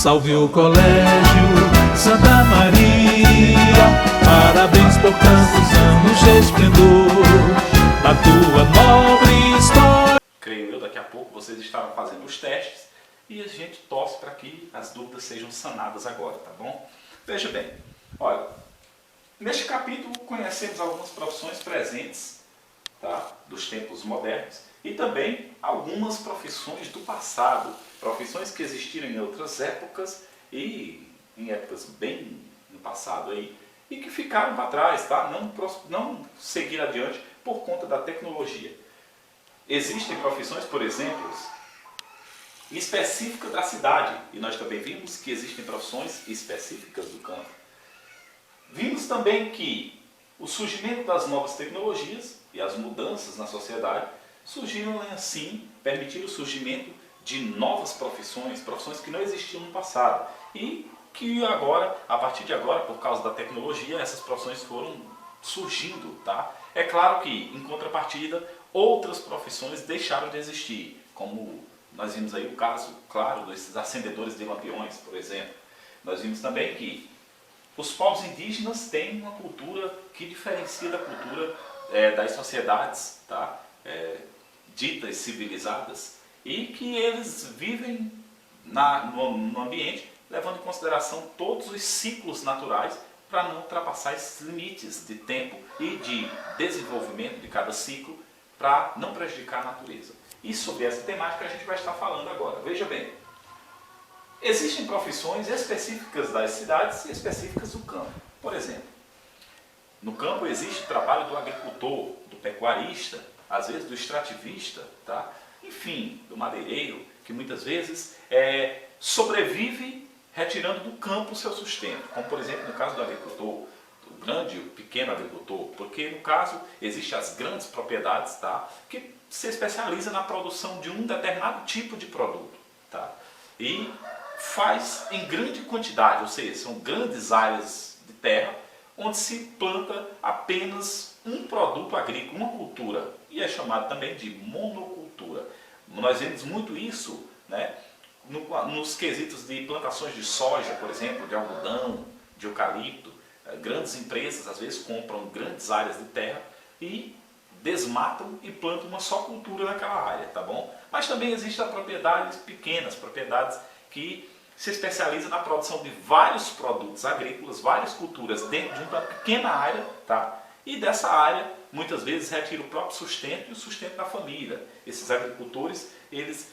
Salve o Colégio Santa Maria, parabéns por tantos anos de esplendor da tua nobre história. Creio eu, daqui a pouco vocês estarão fazendo os testes e a gente torce para que as dúvidas sejam sanadas agora, tá bom? Veja bem, olha, neste capítulo conhecemos algumas profissões presentes, tá, dos tempos modernos e também algumas profissões do passado, profissões que existiram em outras épocas e em épocas bem no passado aí, e que ficaram para trás, tá? Não seguir adiante por conta da tecnologia. Existem profissões, por exemplo, específicas da cidade, e nós também vimos que existem profissões específicas do campo. Vimos também que o surgimento das novas tecnologias e as mudanças na sociedade surgiram assim, permitiram o surgimento de novas profissões, profissões que não existiam no passado e que agora, a partir de agora, por causa da tecnologia, essas profissões foram surgindo, tá? É claro que, em contrapartida, outras profissões deixaram de existir, como nós vimos aí o caso, claro, desses acendedores de lampiões, por exemplo. Nós vimos também que os povos indígenas têm uma cultura que diferencia da cultura das sociedades, tá? Ditas civilizadas, e que eles vivem no ambiente levando em consideração todos os ciclos naturais para não ultrapassar esses limites de tempo e de desenvolvimento de cada ciclo para não prejudicar a natureza. E sobre essa temática a gente vai estar falando agora. Veja bem, existem profissões específicas das cidades e específicas do campo. Por exemplo, no campo existe o trabalho do agricultor, do pecuarista, às vezes do extrativista, tá? Enfim, do madeireiro, que muitas vezes sobrevive retirando do campo o seu sustento, como por exemplo no caso do agricultor, do grande e o pequeno agricultor, porque no caso existem as grandes propriedades, tá? Que se especializa na produção de um determinado tipo de produto, tá? E faz em grande quantidade, ou seja, são grandes áreas de terra onde se planta apenas um produto agrícola, uma cultura, e é chamado também de monocultura. Nós vemos muito isso, né, nos quesitos de plantações de soja, por exemplo, de algodão, de eucalipto. Grandes empresas às vezes compram grandes áreas de terra e desmatam e plantam uma só cultura naquela área, tá bom? Mas também existem propriedades pequenas, propriedades que se especializam na produção de vários produtos agrícolas, várias culturas dentro de uma pequena área, tá? E dessa área, muitas vezes, retira o próprio sustento e o sustento da família. Esses agricultores, eles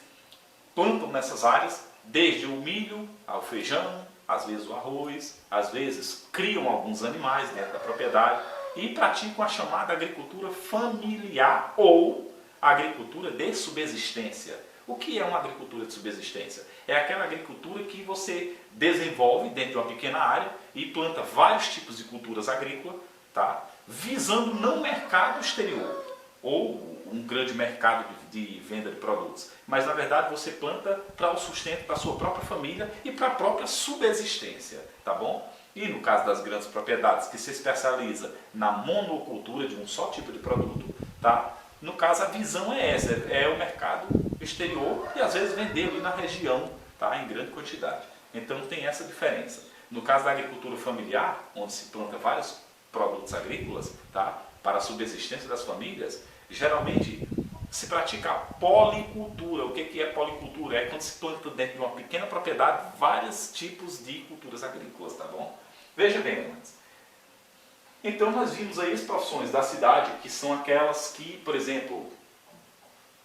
plantam nessas áreas desde o milho ao feijão, às vezes o arroz, às vezes criam alguns animais dentro da propriedade e praticam a chamada agricultura familiar ou agricultura de subsistência. O que é uma agricultura de subsistência? É aquela agricultura que você desenvolve dentro de uma pequena área e planta vários tipos de culturas agrícolas, tá? Visando não mercado exterior ou um grande mercado de venda de produtos, mas na verdade você planta para o sustento da sua própria família e para a própria subsistência, tá bom? E no caso das grandes propriedades que se especializa na monocultura de um só tipo de produto, tá? No caso a visão é essa, é o mercado exterior e às vezes vender ali na região, tá? Em grande quantidade. Então tem essa diferença. No caso da agricultura familiar, onde se planta vários produtos agrícolas, tá? Para a subsistência das famílias, geralmente se pratica a policultura. O que é policultura? É quando se planta dentro de uma pequena propriedade vários tipos de culturas agrícolas, tá bom? Veja bem, amantes. Então nós vimos aí as profissões da cidade, que são aquelas que, por exemplo,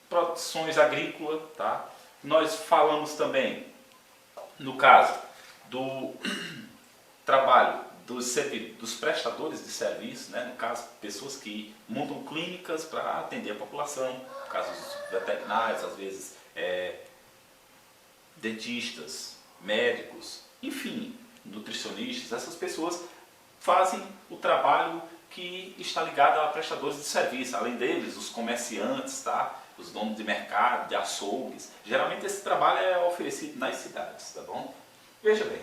produções agrícolas, tá? Nós falamos também, no caso do trabalho dos prestadores de serviço, né? No caso, pessoas que montam clínicas para atender a população, no caso dos veterinários, às vezes dentistas, médicos, enfim, nutricionistas, essas pessoas fazem o trabalho que está ligado a prestadores de serviço, além deles, os comerciantes, tá? Os donos de mercado, de açougues. Geralmente esse trabalho é oferecido nas cidades, tá bom? Veja bem,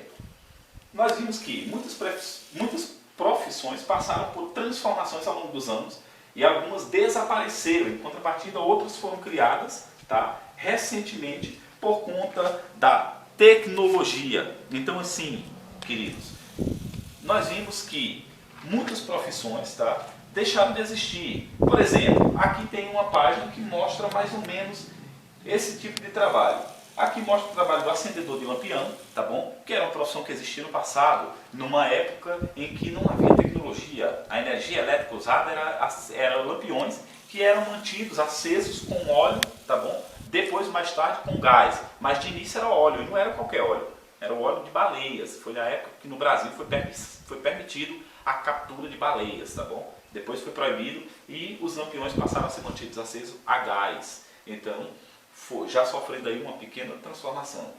nós vimos que muitas profissões passaram por transformações ao longo dos anos e algumas desapareceram, em contrapartida outras foram criadas, tá? Recentemente por conta da Tecnologia. Então assim, queridos, nós vimos que muitas profissões, tá, deixaram de existir. Por exemplo, aqui tem uma página que mostra mais ou menos esse tipo de trabalho. Aqui mostra o trabalho do acendedor de lampião, tá bom? Que era uma profissão que existia no passado, numa época em que não havia tecnologia. A energia elétrica usada era lampiões que eram mantidos acesos com óleo, tá bom? Depois, mais tarde, com gás. Mas de início era óleo, e não era qualquer óleo. Era o óleo de baleias. Foi na época que no Brasil foi permitido a captura de baleias, tá bom? Depois foi proibido e os lampiões passaram a ser mantidos acesos a gás. Então, já sofrendo aí uma pequena transformação.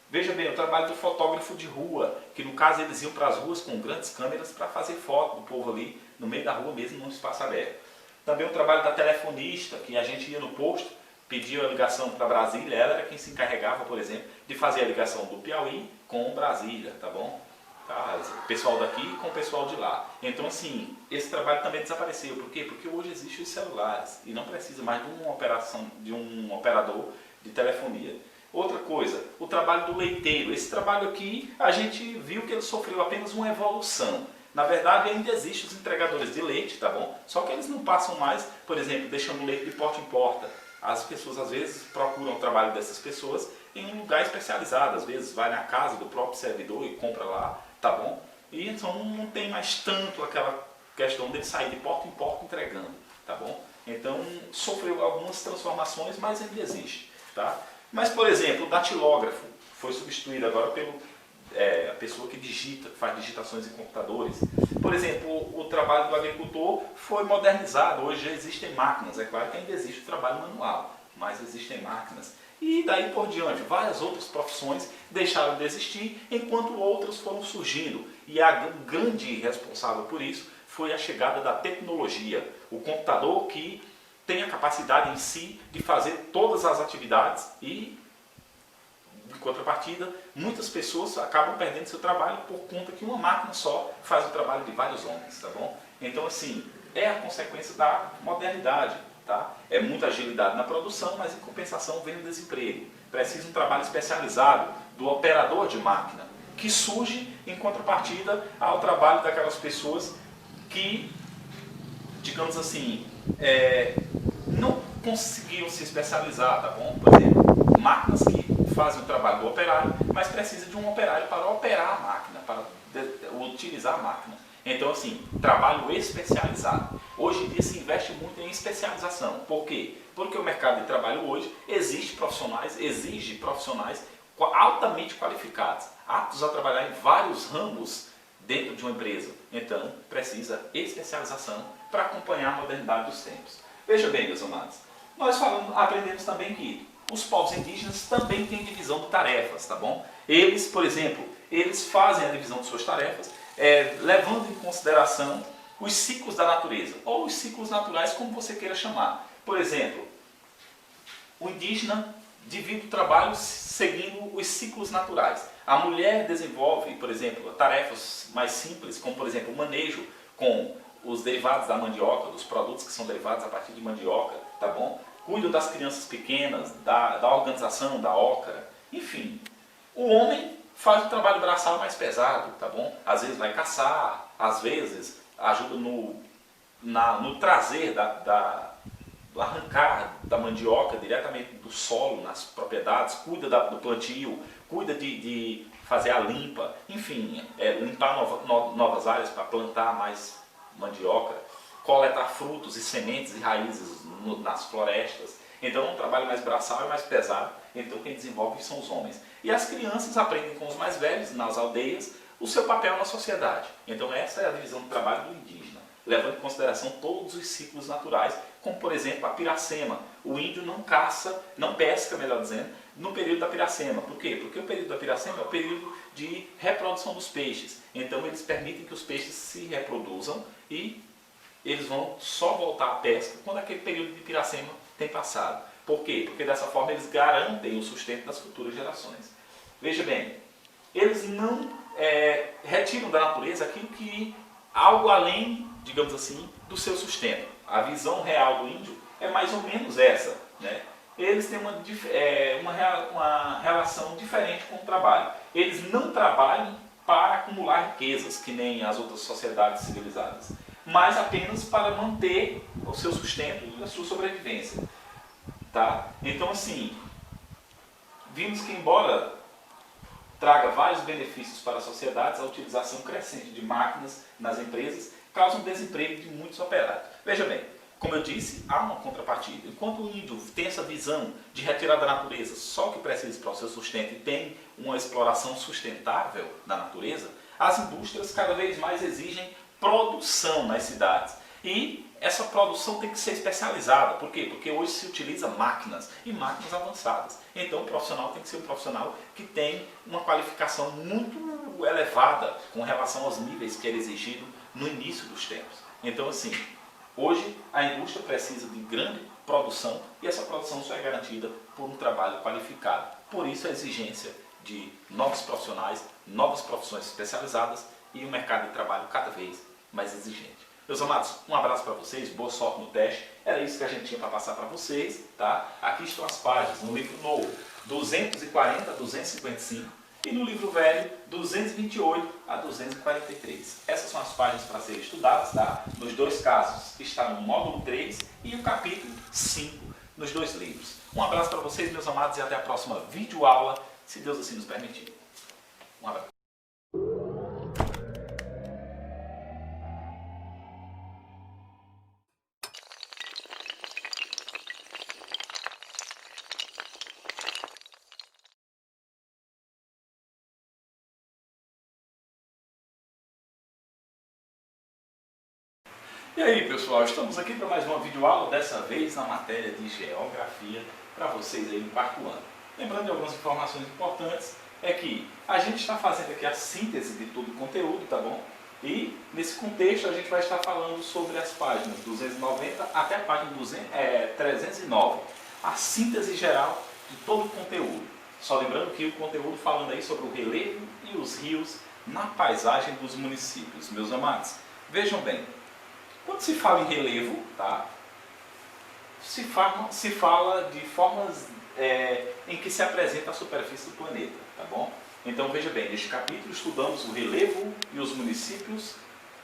Veja bem, o trabalho do fotógrafo de rua, que no caso eles iam para as ruas com grandes câmeras para fazer foto do povo ali, no meio da rua mesmo, num espaço aberto. Também o trabalho da telefonista, que a gente ia no posto, pedia a ligação para Brasília, ela era quem se encarregava, por exemplo, de fazer a ligação do Piauí com Brasília, tá bom? Tá? O pessoal daqui com o pessoal de lá. Então assim, esse trabalho também desapareceu. Por quê? Porque hoje existem os celulares e não precisa mais de um operador de telefonia. Outra coisa, o trabalho do leiteiro. Esse trabalho aqui, a gente viu que ele sofreu apenas uma evolução. Na verdade, ainda existem os entregadores de leite, tá bom? Só que eles não passam mais, por exemplo, deixando o leite de porta em porta. As pessoas às vezes procuram o trabalho dessas pessoas em um lugar especializado. Às vezes vai na casa do próprio servidor e compra lá, tá bom? E então não tem mais tanto aquela questão dele sair de porta em porta entregando, tá bom? Então sofreu algumas transformações, mas ainda existe, tá? Mas, por exemplo, o datilógrafo foi substituído agora pelo a pessoa que digita, faz digitações em computadores. Por exemplo, o trabalho do agricultor foi modernizado. Hoje já existem máquinas. É claro que ainda existe o trabalho manual, mas existem máquinas. E daí por diante, várias outras profissões deixaram de existir, enquanto outras foram surgindo. E a grande responsável por isso foi a chegada da tecnologia. O computador que tem a capacidade em si de fazer todas as atividades e, em contrapartida, muitas pessoas acabam perdendo seu trabalho por conta que uma máquina só faz o trabalho de vários homens, tá bom? Então, assim, é a consequência da modernidade, tá? É muita agilidade na produção, mas em compensação vem o desemprego. Precisa um trabalho especializado do operador de máquina, que surge em contrapartida ao trabalho daquelas pessoas que, digamos assim, não conseguiram se especializar, tá bom? Por exemplo, máquinas que fazem o trabalho do operário, mas precisa de um operário para operar a máquina, para utilizar a máquina. Então, assim, trabalho especializado. Hoje em dia se investe muito em especialização. Por quê? Porque o mercado de trabalho hoje exige profissionais altamente qualificados, aptos a trabalhar em vários ramos dentro de uma empresa. Então, precisa especialização para acompanhar a modernidade dos tempos. Veja bem, meus amados, nós aprendemos também que os povos indígenas também têm divisão de tarefas, tá bom? Eles, por exemplo, eles fazem a divisão de suas tarefas, levando em consideração os ciclos da natureza, ou os ciclos naturais, como você queira chamar. Por exemplo, o indígena divide o trabalho seguindo os ciclos naturais. A mulher desenvolve, por exemplo, tarefas mais simples, como por exemplo o manejo com os derivados da mandioca, dos produtos que são derivados a partir de mandioca, tá bom? Cuida das crianças pequenas, da organização, da ócara, enfim. O homem faz o trabalho braçal mais pesado, tá bom? Às vezes vai caçar, às vezes ajuda no trazer do arrancar da mandioca diretamente do solo, nas propriedades, cuida do plantio, cuida de fazer a limpa, enfim, limpar novas áreas para plantar mais mandioca, coletar frutos e sementes e raízes nas florestas. Então é um trabalho mais braçal e mais pesado, então quem desenvolve são os homens. E as crianças aprendem com os mais velhos, nas aldeias, o seu papel na sociedade. Então essa é a divisão do trabalho do indígena, levando em consideração todos os ciclos naturais, como por exemplo a piracema. O índio não pesca, melhor dizendo, no período da piracema. Por quê? Porque o período da piracema é o período de reprodução dos peixes. Então eles permitem que os peixes se reproduzam e eles vão só voltar à pesca quando aquele período de piracema tem passado. Por quê? Porque dessa forma eles garantem o sustento das futuras gerações. Veja bem, eles não retiram da natureza aquilo que algo além, digamos assim, do seu sustento. A visão real do índio é mais ou menos essa, né? eles têm uma relação diferente com o trabalho. Eles não trabalham para acumular riquezas, que nem as outras sociedades civilizadas, mas apenas para manter o seu sustento e a sua sobrevivência. Tá? Então, assim, vimos que, embora traga vários benefícios para as sociedades, a utilização crescente de máquinas nas empresas causa um desemprego de muitos operários. Veja bem, como eu disse, há uma contrapartida. Enquanto o índio tem essa visão de retirar da natureza só o que precisa para o seu sustento e tem uma exploração sustentável da natureza, as indústrias cada vez mais exigem produção nas cidades. E essa produção tem que ser especializada. Por quê? Porque hoje se utiliza máquinas e máquinas avançadas. Então o profissional tem que ser um profissional que tem uma qualificação muito elevada com relação aos níveis que era exigido no início dos tempos. Então, assim, hoje a indústria precisa de grande produção e essa produção só é garantida por um trabalho qualificado. Por isso a exigência de novos profissionais, novas profissões especializadas e um mercado de trabalho cada vez mais exigente. Meus amados, um abraço para vocês, boa sorte no teste. Era isso que a gente tinha para passar para vocês, tá? Aqui estão as páginas, no livro novo, 240 a 255 e no livro velho, 228 a 243. Essas são as páginas para serem estudadas, tá? Nos dois casos está no módulo 3 e o capítulo 5 nos dois livros. Um abraço para vocês, meus amados, e até a próxima videoaula, se Deus assim nos permitir. Um abraço. E aí, pessoal, estamos aqui para mais uma videoaula, dessa vez na matéria de Geografia, para vocês aí no quarto ano. Lembrando de algumas informações importantes, é que a gente está fazendo aqui a síntese de todo o conteúdo, tá bom? E nesse contexto a gente vai estar falando sobre as páginas 290 até a página 309, a síntese geral de todo o conteúdo. Só lembrando que o conteúdo falando aí sobre o relevo e os rios na paisagem dos municípios. Meus amados, vejam bem, quando se fala em relevo, tá, se fala de formas em que se apresenta a superfície do planeta, tá bom? Então veja bem, neste capítulo estudamos o relevo e os municípios.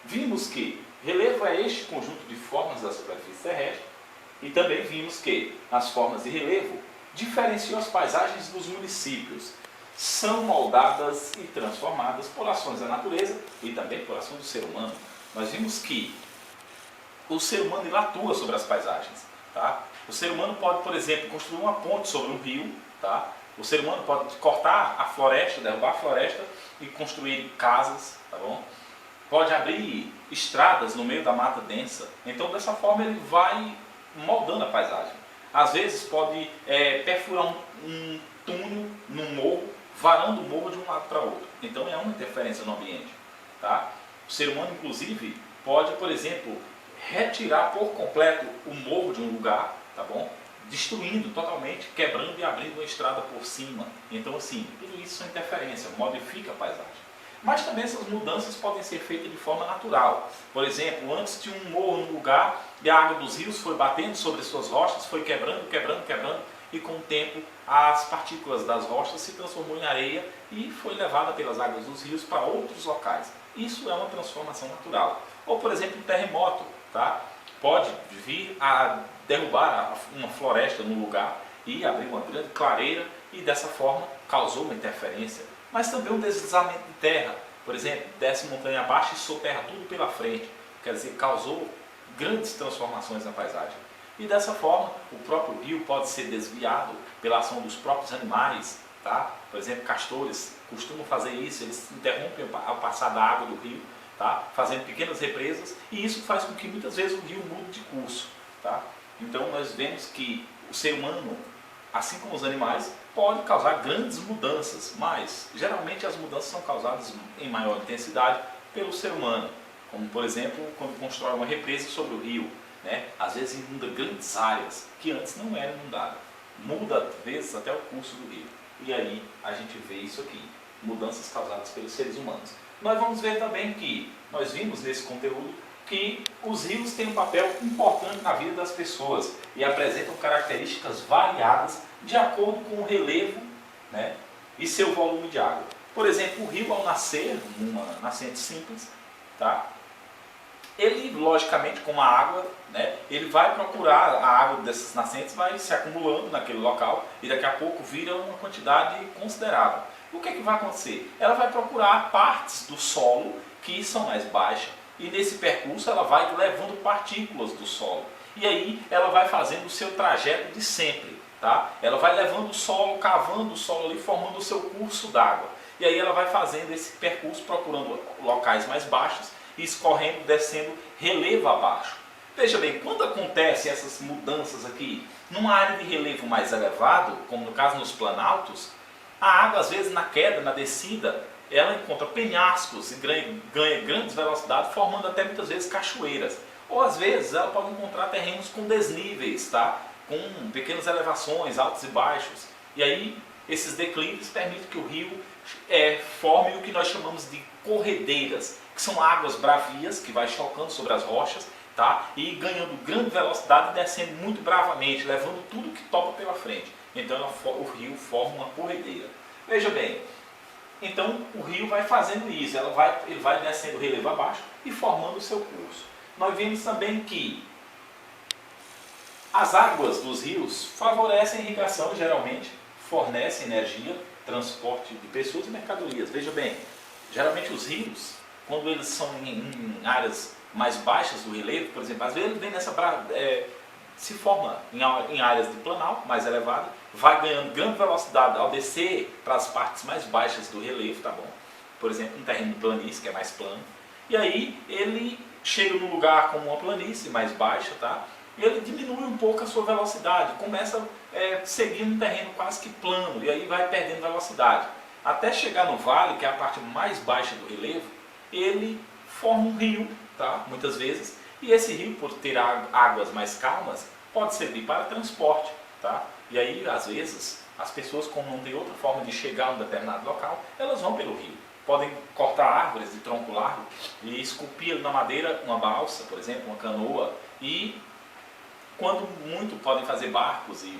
Vimos que relevo é este conjunto de formas da superfície terrestre e também vimos que as formas de relevo diferenciam as paisagens dos municípios. São moldadas e transformadas por ações da natureza e também por ações do ser humano. Nós vimos que o ser humano ele atua sobre as paisagens. Tá? O ser humano pode, por exemplo, construir uma ponte sobre um rio. Tá? O ser humano pode cortar a floresta, derrubar a floresta e construir casas. Tá bom? Pode abrir estradas no meio da mata densa. Então, dessa forma, ele vai moldando a paisagem. Às vezes, pode perfurar um túnel num morro, varando o morro de um lado para outro. Então, é uma interferência no ambiente. Tá? O ser humano, inclusive, pode, por exemplo, retirar por completo o morro de um lugar, tá bom? Destruindo totalmente, quebrando e abrindo uma estrada por cima. Então, assim, tudo isso é interferência, modifica a paisagem. Mas também essas mudanças podem ser feitas de forma natural. Por exemplo, antes tinha um morro no lugar e a água dos rios foi batendo sobre suas rochas, foi quebrando, e com o tempo as partículas das rochas se transformou em areia e foi levada pelas águas dos rios para outros locais. Isso é uma transformação natural. Ou, por exemplo, um terremoto. Tá? Pode vir a derrubar uma floresta num lugar e abrir uma grande clareira e dessa forma causou uma interferência. Mas também um deslizamento de terra, por exemplo, desce montanha abaixo e soterra tudo pela frente, quer dizer, causou grandes transformações na paisagem. E dessa forma o próprio rio pode ser desviado pela ação dos próprios animais. Tá? Por exemplo, castores costumam fazer isso, eles interrompem a passar da água do rio, tá? Fazendo pequenas represas, e isso faz com que muitas vezes o rio mude de curso. Tá? Então nós vemos que o ser humano, assim como os animais, pode causar grandes mudanças, mas geralmente as mudanças são causadas em maior intensidade pelo ser humano, como por exemplo quando constrói uma represa sobre o rio, né? Às vezes inunda grandes áreas que antes não eram inundadas, muda às vezes até o curso do rio, e aí a gente vê isso aqui, mudanças causadas pelos seres humanos. Nós vamos ver também que nós vimos nesse conteúdo que os rios têm um papel importante na vida das pessoas e apresentam características variadas de acordo com o relevo, né, e seu volume de água. Por exemplo, o rio, ao nascer, numa nascente simples, tá, ele, logicamente, com a água, né, ele vai procurar, a água dessas nascentes vai se acumulando naquele local e daqui a pouco vira uma quantidade considerável. O que é que vai acontecer? Ela vai procurar partes do solo que são mais baixas e nesse percurso ela vai levando partículas do solo. E aí ela vai fazendo o seu trajeto de sempre, tá? Ela vai levando o solo, cavando o solo ali, formando o seu curso d'água. E aí ela vai fazendo esse percurso, procurando locais mais baixos, e escorrendo, descendo relevo abaixo. Veja bem, quando acontecem essas mudanças aqui, numa área de relevo mais elevado, como no caso nos planaltos, a água às vezes na queda, na descida, ela encontra penhascos e ganha grandes velocidades, formando até muitas vezes cachoeiras. Ou às vezes ela pode encontrar terrenos com desníveis, tá? Com pequenas elevações, altos e baixos. E aí esses declives permitem que o rio forme o que nós chamamos de corredeiras, que são águas bravias que vai chocando sobre as rochas, tá? E ganhando grande velocidade e descendo muito bravamente, levando tudo que topa pela frente. Então o rio forma uma corredeira. Veja bem, então o rio vai fazendo isso, ele vai descendo relevo abaixo e formando o seu curso. Nós vimos também que as águas dos rios favorecem a irrigação, geralmente fornecem energia, transporte de pessoas e mercadorias. Veja bem, geralmente os rios, quando eles são em áreas mais baixas do relevo, por exemplo, às vezes ele vem se forma em áreas de planalto mais elevada, vai ganhando grande velocidade ao descer para as partes mais baixas do relevo, tá bom? Por exemplo, um terreno de planície, que é mais plano, e aí ele chega num lugar como uma planície mais baixa, tá? E ele diminui um pouco a sua velocidade, começa a seguir um terreno quase que plano, e aí vai perdendo velocidade. Até chegar no vale, que é a parte mais baixa do relevo, ele forma um rio, tá? Muitas vezes, e esse rio, por ter águas mais calmas, pode servir para transporte, tá? E aí, às vezes, as pessoas, como não tem outra forma de chegar a um determinado local, elas vão pelo rio. Podem cortar árvores de tronco largo e esculpir na madeira uma balsa, por exemplo, uma canoa, e quando muito podem fazer barcos e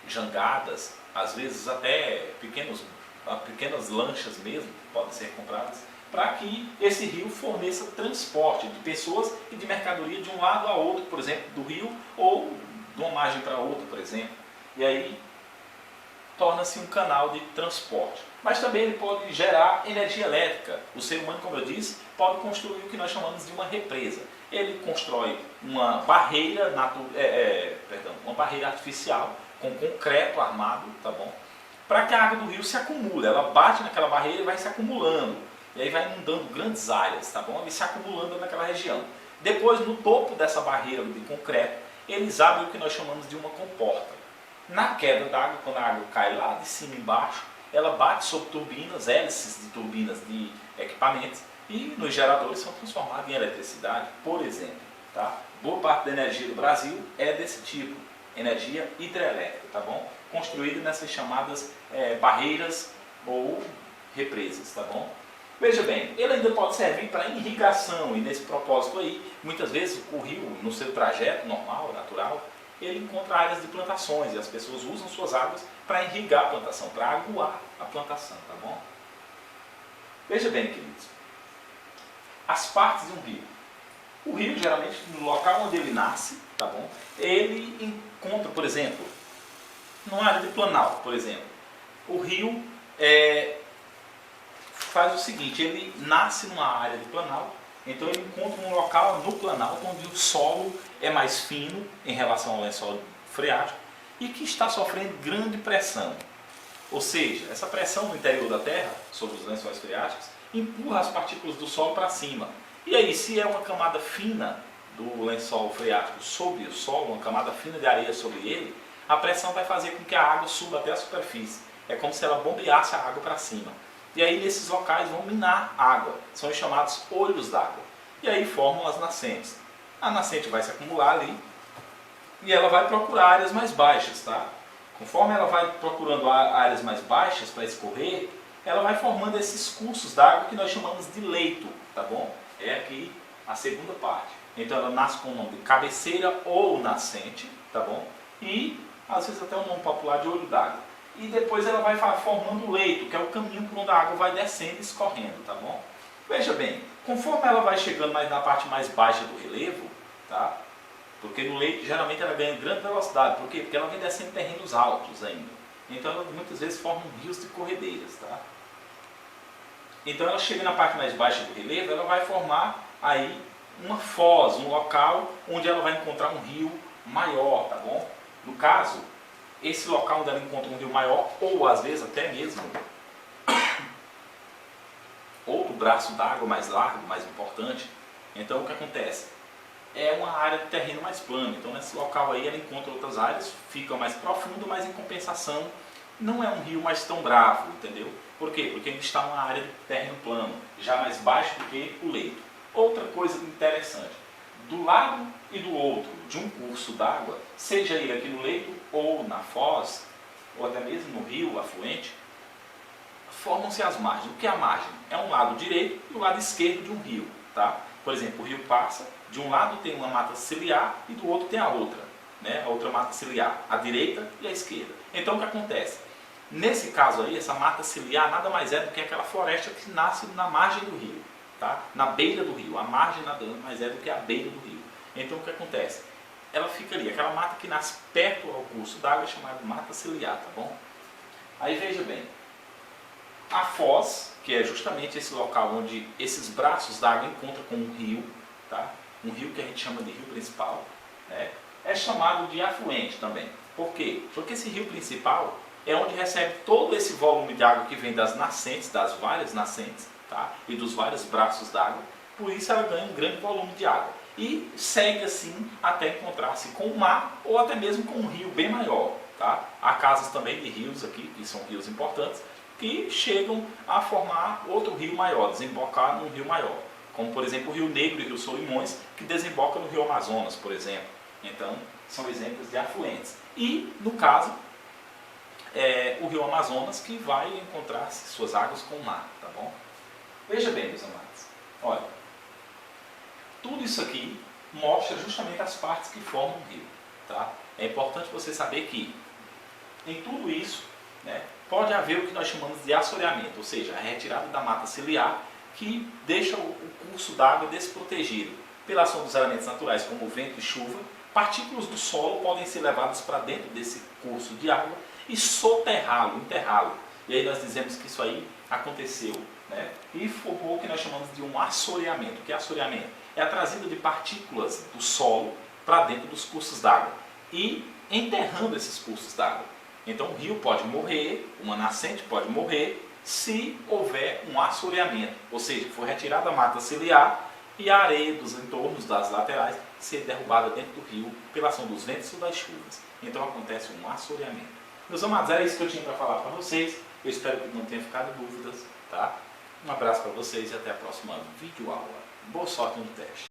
jangadas, às vezes até pequenas lanchas mesmo podem ser compradas, para que esse rio forneça transporte de pessoas e de mercadoria de um lado a outro, por exemplo, do rio, ou de uma margem para outra, por exemplo. E aí torna-se um canal de transporte. Mas também ele pode gerar energia elétrica. O ser humano, como eu disse, pode construir o que nós chamamos de uma represa. Ele constrói uma barreira, uma barreira artificial com concreto armado, tá bom? Para que a água do rio se acumule. Ela bate naquela barreira e vai se acumulando. E aí vai inundando grandes áreas, tá bom? E se acumulando naquela região. Depois, no topo dessa barreira de concreto, eles abrem o que nós chamamos de uma comporta. Na queda d'água, quando a água cai lá de cima e embaixo, ela bate sobre turbinas, hélices de turbinas de equipamentos, e nos geradores são transformados em eletricidade, por exemplo. Tá? Boa parte da energia do Brasil é desse tipo, energia hidrelétrica, tá bom? Construída nessas chamadas barreiras ou represas, tá bom? Veja bem, ele ainda pode servir para irrigação, e nesse propósito aí, muitas vezes o rio, no seu trajeto normal, natural, ele encontra áreas de plantações, e as pessoas usam suas águas para irrigar a plantação, para aguar a plantação, tá bom? Veja bem, queridos, as partes de um rio. O rio, geralmente, no local onde ele nasce, tá bom? Ele encontra, por exemplo, numa área de planalto, por exemplo, o rio faz o seguinte, ele nasce numa área de planalto, então ele encontra um local no planalto onde o solo é mais fino em relação ao lençol freático e que está sofrendo grande pressão. Ou seja, essa pressão no interior da terra, sobre os lençóis freáticos, empurra as partículas do solo para cima. E aí, se é uma camada fina do lençol freático sobre o solo, uma camada fina de areia sobre ele, a pressão vai fazer com que a água suba até a superfície. É como se ela bombeasse a água para cima. E aí nesses locais vão minar água, são os chamados olhos d'água. E aí formam as nascentes. A nascente vai se acumular ali e ela vai procurar áreas mais baixas, tá? Conforme ela vai procurando áreas mais baixas para escorrer, ela vai formando esses cursos d'água que nós chamamos de leito, tá bom? É aqui a segunda parte. Então ela nasce com o nome de cabeceira ou nascente, tá bom? E às vezes até o nome popular de olho d'água. E depois ela vai formando o leito, que é o caminho por onde a água vai descendo e escorrendo, tá bom? Veja bem, conforme ela vai chegando mais na parte mais baixa do relevo, tá? Porque no leito geralmente ela ganha grande velocidade. Por quê? Porque ela vem descendo terrenos altos ainda. Então ela muitas vezes forma rios de corredeiras, tá? Então ela chega na parte mais baixa do relevo, ela vai formar aí uma foz, um local onde ela vai encontrar um rio maior, tá bom? No caso, esse local onde ela encontra um rio maior, ou às vezes até mesmo outro braço d'água mais largo, mais importante. Então o que acontece? É uma área de terreno mais plano. Então nesse local aí ela encontra outras áreas, fica mais profundo, mas em compensação não é um rio mais tão bravo, entendeu? Por quê? Porque ele está numa área de terreno plano, já mais baixo do que o leito. Outra coisa interessante, do lado e do outro de um curso d'água, seja ele aqui no leito ou na foz, ou até mesmo no rio afluente, formam-se as margens. O que é a margem? É um lado direito e o lado esquerdo de um rio, tá? Por exemplo, o rio passa, de um lado tem uma mata ciliar e do outro tem a outra, né? A outra mata ciliar, a direita e a esquerda. Então o que acontece? Nesse caso aí, essa mata ciliar nada mais é do que aquela floresta que nasce na margem do rio, tá? Na beira do rio. A margem nada mais é do que a beira do rio. Então o que acontece? Ela fica ali, aquela mata que nasce perto ao curso d'água é chamada mata ciliar, tá bom? Aí veja bem, a foz, que é justamente esse local onde esses braços d'água encontram com um rio, tá? Um rio que a gente chama de rio principal, né? É chamado de afluente também. Por quê? Porque esse rio principal é onde recebe todo esse volume de água que vem das nascentes, das várias nascentes, tá? E dos vários braços d'água. Por isso ela ganha um grande volume de água. E segue assim até encontrar-se com o mar ou até mesmo com um rio bem maior, tá? Há casos também de rios aqui, que são rios importantes, que chegam a formar outro rio maior, desembocar num rio maior. Como por exemplo o Rio Negro e o Rio Solimões, que desemboca no Rio Amazonas, por exemplo. Então, são exemplos de afluentes. E, no caso, o Rio Amazonas, que vai encontrar suas águas com o mar, tá bom? Veja bem, meus amados, olha, tudo isso aqui mostra justamente as partes que formam o rio, tá? É importante você saber que, em tudo isso, né, pode haver o que nós chamamos de assoreamento, ou seja, a retirada da mata ciliar, que deixa o curso d'água desprotegido pela ação dos elementos naturais, como vento e chuva. Partículas do solo podem ser levadas para dentro desse curso de água e soterrá-lo, enterrá-lo. E aí nós dizemos que isso aí aconteceu, né? E formou o que nós chamamos de um assoreamento. O que é assoreamento? É a trazida de partículas do solo para dentro dos cursos d'água e enterrando esses cursos d'água. Então o rio pode morrer, uma nascente pode morrer, se houver um assoreamento, ou seja, for retirada a mata ciliar e a areia dos entornos das laterais ser derrubada dentro do rio pela ação dos ventos ou das chuvas. Então acontece um assoreamento. Meus amados, era isso que eu tinha para falar para vocês. Eu espero que não tenha ficado dúvidas, tá? Um abraço para vocês e até a próxima videoaula. Boa sorte no teste.